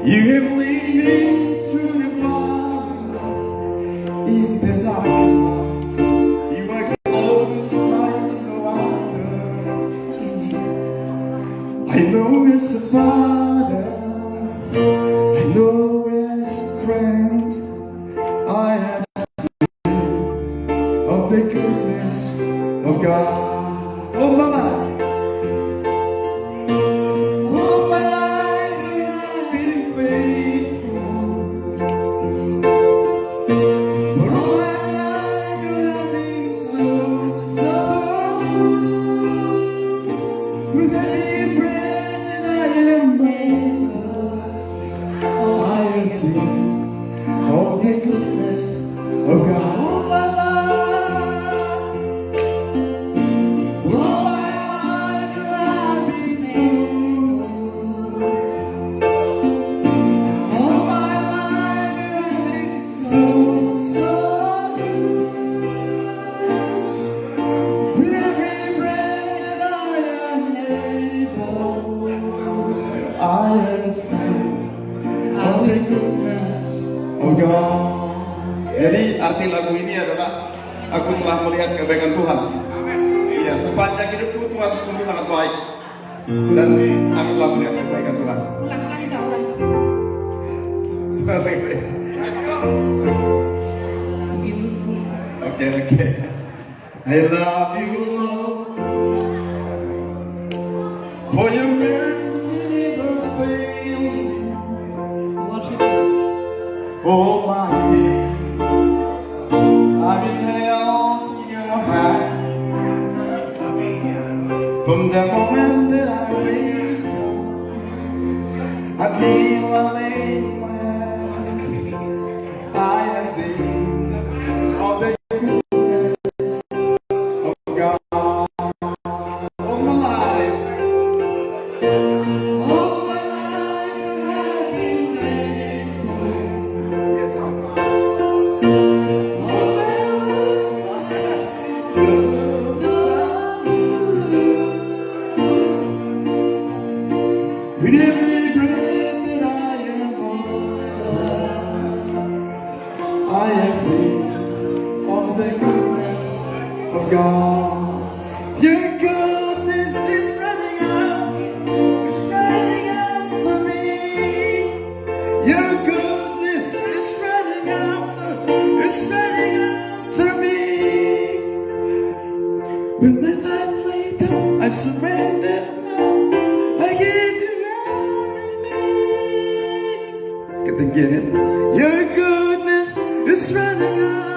You have led me through the fire in the darkest night. You are close like no other. I know as a father, I know as a friend, I have seen of the goodness of God. Oh, Mama. All my life you have been faithful. For all my life you have been so good. With every breath that I am able, I have seen all the goodness of God. All my life, all my life you have been so good. All my life you have been so good. With every breath that I am able, I have seen all the goodness of God. Jadi arti lagu ini adalah aku telah melihat kebaikan Tuhan. Iya, sepanjang hidupku Tuhan sungguh sangat baik dan aku telah melihat kebaikan Tuhan. Terima kasih. Oke. I love you, Lord, for your mercy never fails me. Oh my day, I've been held in your hand from the moment that I wake up until I lay my head. I have seen all the goodness of God all my life. All my life you have been faithful. Yes, all my life so good. With every breath that I am on, I have seen all the goodness of God. Your goodness is running out, it's running out to me. Your goodness is running out, it's running out to me. When my life laid down, I surrender now. I give you everything. Ketinggian itu. Your goodness is running out.